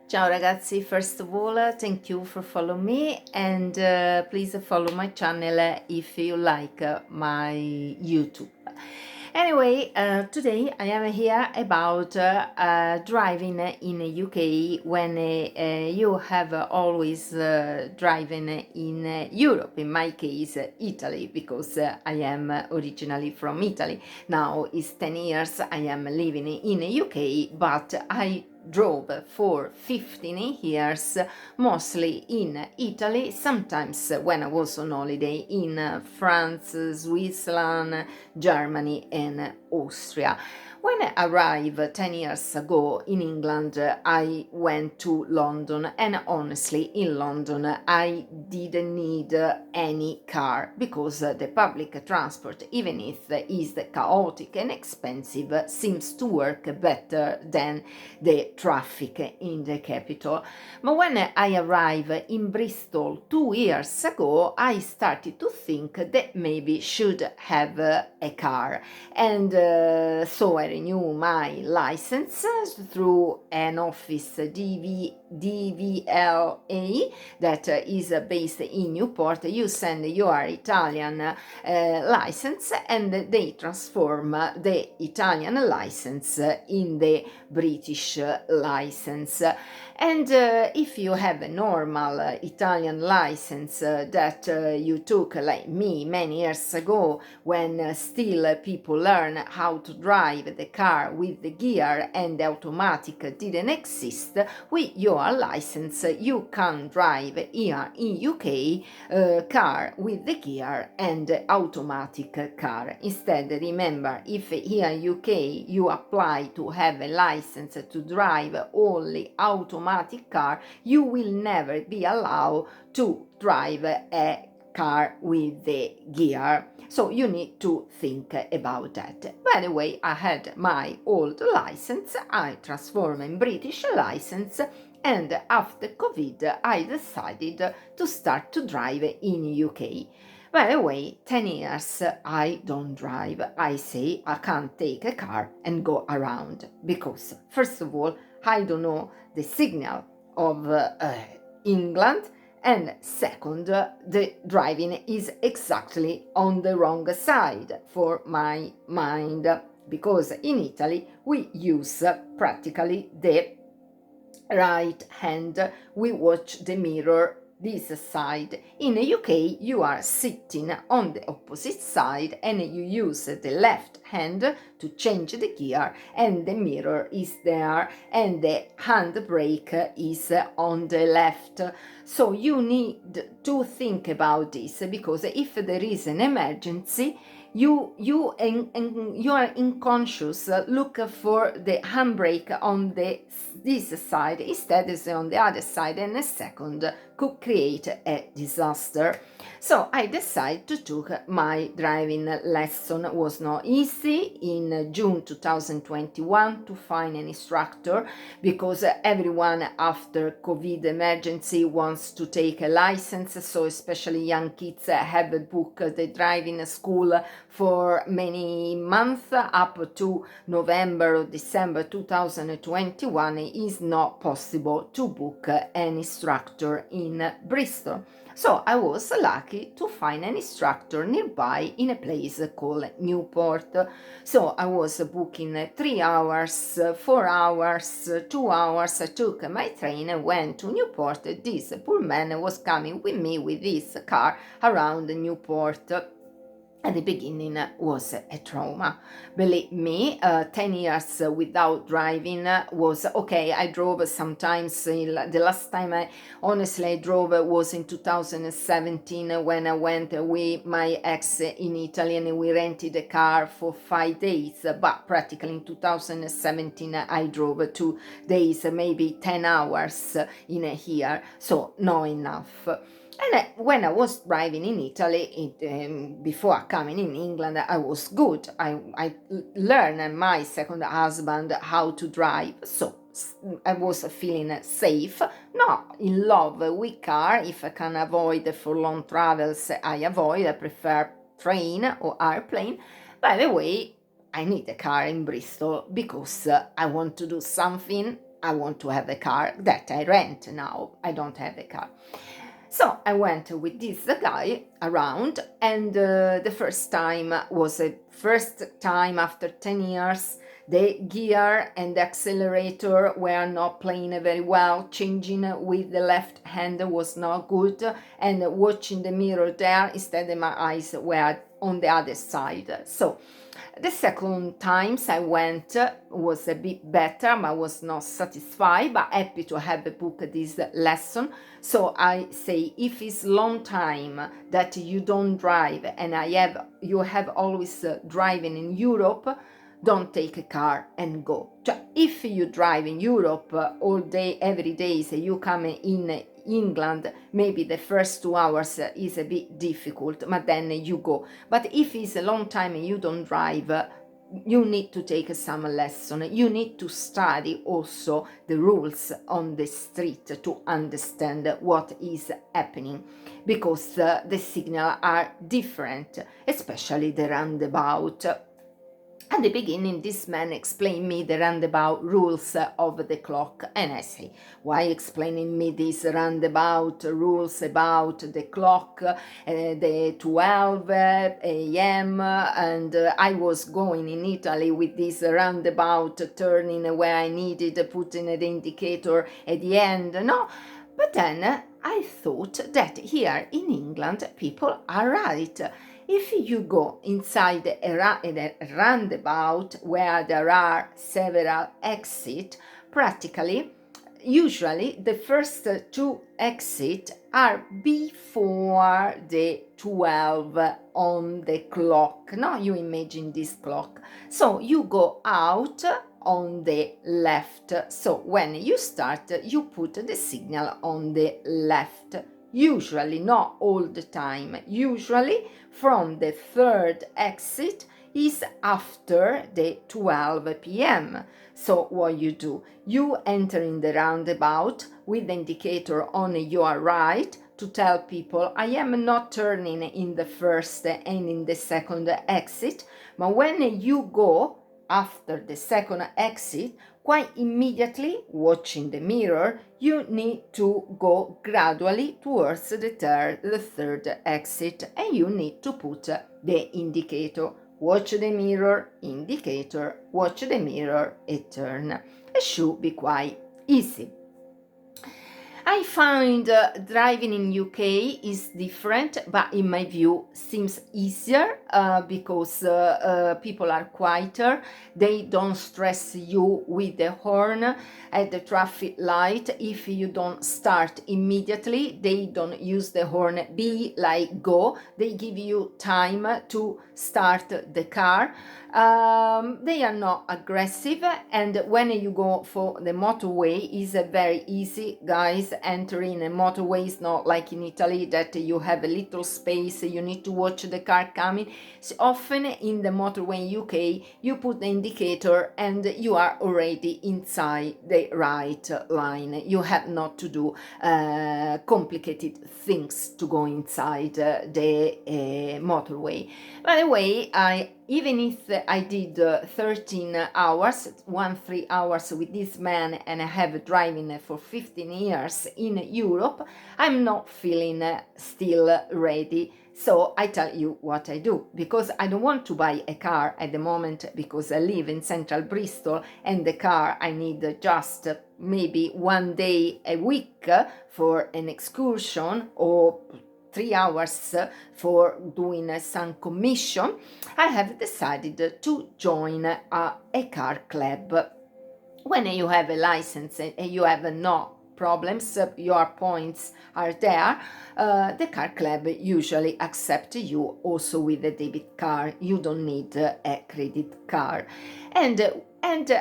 Ciao ragazzi, first of all, thank you for following me and please follow my channel if you like my YouTube. Anyway, today I am here about driving in UK when you have always driven in Europe, in my case Italy, because I am originally from Italy. Now it's 10 years I am living in UK, but I drove for 15 years, mostly in Italy, sometimes when I was on holiday in France, Switzerland, Germany and Austria. When I arrived 10 years ago in England, I went to London, and honestly in London I didn't need any car because the public transport, even if it is chaotic and expensive, seems to work better than the traffic in the capital. But when I arrived in Bristol 2 years ago, I started to think that maybe should have a car, and so I renewed my license through an office DVLA that is based in Newport. You send your Italian license and they transform the Italian license in the British license. And if you have a normal Italian license that you took like me many years ago, when still people learn how to drive the car with the gear and the automatic didn't exist, with your license you can drive here in UK car with the gear and automatic car. Instead, remember, if here in UK you apply to have a license to drive only automatic car, you will never be allowed to drive a car with the gear. So you need to think about that. By the way, I had my old license, I transformed in British license, and after COVID I decided to start to drive in UK. By the way, 10 years I don't drive. I say I can't take a car and go around because, first of all, I don't know the signal of England, and second, the driving is exactly on the wrong side for my mind, because in Italy we use practically the right hand. We watch the mirror this side. In the UK you are sitting on the opposite side and you use the left hand to change the gear, and the mirror is there and the handbrake is on the left. So you need to think about this, because if there is an emergency, you are unconscious look for the handbrake on this side, instead is on the other side, and a second could create a disaster. So I decided to take my driving lesson. It was not easy in June 2021 to find an instructor, because everyone after COVID emergency wants to take a license, so especially young kids have booked the driving school for many months up to November or December 2021. It is not possible to book an instructor in Bristol. So I was lucky to find an instructor nearby in a place called Newport. So I was booking 3 hours, 4 hours, 2 hours. I took my train and went to Newport. This poor man was coming with me with his car around Newport. At the beginning was a trauma. Believe me, 10 years without driving was okay. I drove sometimes. The last time I honestly drove was in 2017 when I went with my ex in Italy and we rented a car for 5 days. But practically in 2017 I drove 2 days, maybe 10 hours in a year. So not enough. And when I was driving in Italy, before coming in England, I was good. I learned my second husband how to drive, so I was feeling safe, not in love with car. If I can avoid for long travels, I avoid. I prefer train or airplane. By the way, I need a car in Bristol because I want to do something I want to have a car that I rent now. I don't have a car. So I went with this guy around, and the first time was the first time after 10 years. The gear and the accelerator were not playing very well. Changing with the left hand was not good, and watching the mirror there, instead my eyes were on the other side. So the second times I went was a bit better, but I was not satisfied, but happy to have booked this lesson. So I say, if it's long time that you don't drive, and you have always driving in Europe, don't take a car and go. If you drive in Europe all day, every day, so you come in England, maybe the first 2 hours is a bit difficult, but then you go. But if it's a long time and you don't drive, you need to take some lesson. You need to study also the rules on the street to understand what is happening, because the signals are different, especially the roundabout. At the beginning, this man explained me the roundabout rules of the clock, and I say, why explaining me these roundabout rules about the clock, the 12 a.m., and I was going in Italy with this roundabout turning where I needed, putting the indicator at the end, no? But then I thought that here in England people are right. If you go inside a roundabout where there are several exits, practically, usually the first 2 exits are before the 12 on the clock. Now you imagine this clock. So you go out on the left. So when you start, you put the signal on the left. Usually, not all the time, usually from the third exit is after the 12 p.m. So what you do, you enter in the roundabout with the indicator on your right to tell people, I am not turning in the first and in the second exit, but when you go after the second exit, quite immediately, watching the mirror, you need to go gradually towards the third exit, and you need to put the indicator. Watch the mirror, indicator, watch the mirror, and turn. It should be quite easy. I find driving in UK is different, but in my view seems easier because people are quieter. They don't stress you with the horn at the traffic light. If you don't start immediately, they don't use the horn be like go. They give you time to start the car. They are not aggressive, and when you go for the motorway is very easy, guys. Entering a motorway is not like in Italy that you have a little space, you need to watch the car coming. So often in the motorway in UK you put the indicator and you are already inside the right line. You have not to do complicated things to go inside the motorway. By the way, even if I did 13 hours, 3 hours with this man, and I have driving for 15 years in Europe, I'm not feeling still ready. So I tell you what I do, because I don't want to buy a car at the moment, because I live in central Bristol, and the car I need just maybe 1 day a week for an excursion, or 3 hours for doing some commission. I have decided to join a car club. When you have a license and you have no problems, your points are there, the car club usually accept you also with a debit card. You don't need a credit card. And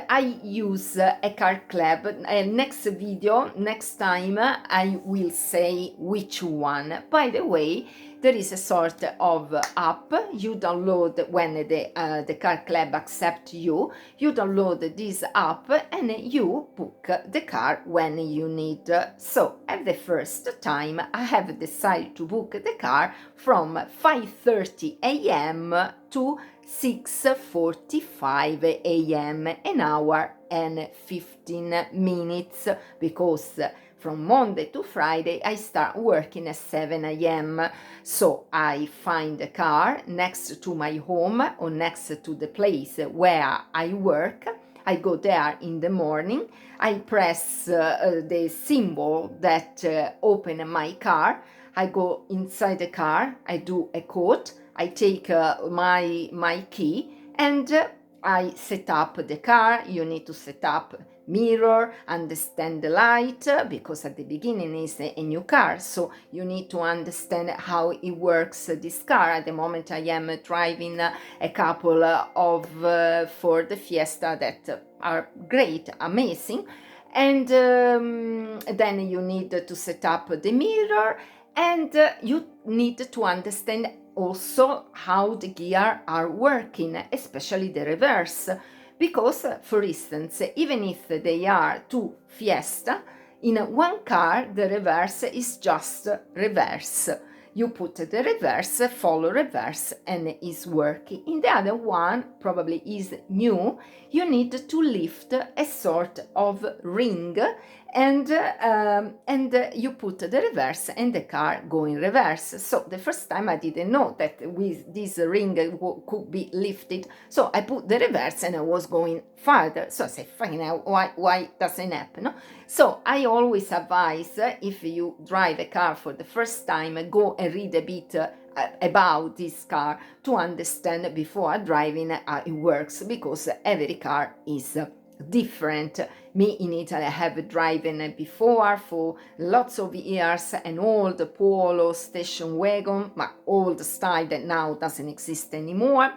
I use a car club. Next video, next time, I will say which one. By the way, there is a sort of app you download when the car club accept you. You download this app and you book the car when you need. So at the first time, I have decided to book the car from 5:30 a.m. to 6:45 a.m., an hour and 15 minutes, because from Monday to Friday I start working at 7 a.m. So I find a car next to my home or next to the place where I work. I go there in the morning, I press the symbol that open my car, I go inside the car, I do a code, I take my key, and I set up the car. You need to set up mirror, understand the light, because at the beginning it's a new car, so you need to understand how it works, this car. At the moment I am driving a couple of Ford Fiesta that are great, amazing, and then you need to set up the mirror, and you need to understand also how the gear are working, especially the reverse, because for instance, even if they are two Fiesta, in one car the reverse is just reverse. You put the reverse, follow reverse, and is working. In the other one, probably is new, you need to lift a sort of ring, and you put the reverse and the car go in reverse. So the first time I didn't know that with this ring could be lifted, so I put the reverse and I was going farther. So I said, fine, why doesn't happen? No? So I always advise, if you drive a car for the first time, go and read a bit about this car to understand before driving how it works, because every car is different. Me in Italy, I have driven before for lots of years an old Polo station wagon, but old style that now doesn't exist anymore.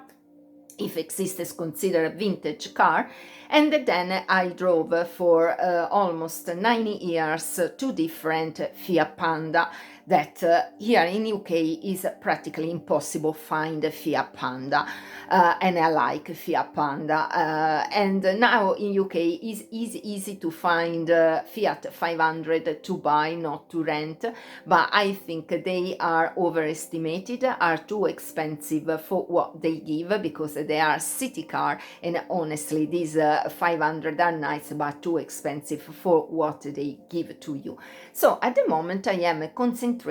If exists, is considered a vintage car. And then I drove for almost 9 years two different Fiat Panda that here in UK is practically impossible find a Fiat Panda, and I like Fiat Panda, and now in UK is easy to find Fiat 500 to buy, not to rent, but I think they are overestimated, are too expensive for what they give, because they are city car, and honestly these 500 are nice but too expensive for what they give to you. So at the moment I am concentrated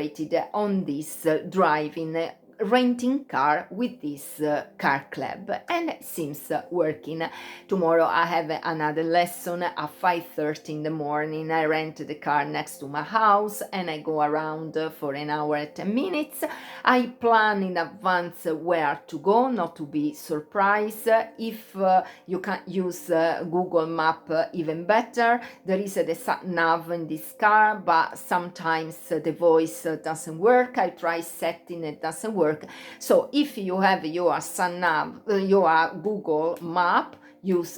on this driving, renting car with this car club, and it seems working. Tomorrow I have another lesson at 5:30 in the morning. I rent the car next to my house and I go around for an hour and 10 minutes. I plan in advance where to go, not to be surprised. If you can use Google Map, even better. There is the sat nav in this car, but sometimes the voice doesn't work. I try setting, it doesn't work. So if you have your sat nav, your Google Map,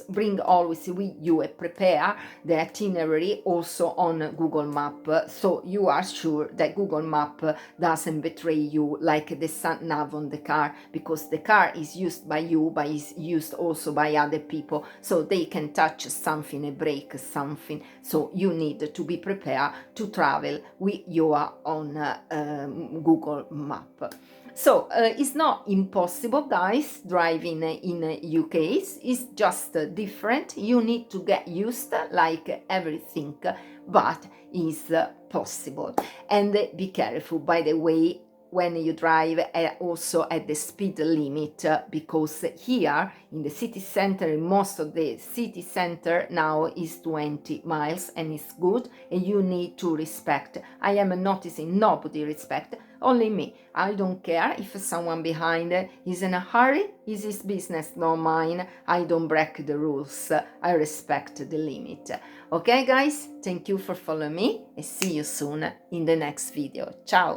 bring always with you and prepare the itinerary also on Google Map, so you are sure that Google Map doesn't betray you like the sat nav on the car, because the car is used by you but is used also by other people, so they can touch something and break something, so you need to be prepared to travel with your own Google Map. So it's not impossible, guys, driving in UK. It's just different. You need to get used, like everything, but it's possible. And be careful, by the way, when you drive, also at the speed limit, because here in the city center, in most of the city center now is 20 miles and it's good, and you need to respect. I am noticing nobody respect, only me. I don't care if someone behind is in a hurry, it's his business, not mine. I don't break the rules, I respect the limit. Okay guys, thank you for following me and see you soon in the next video. Ciao!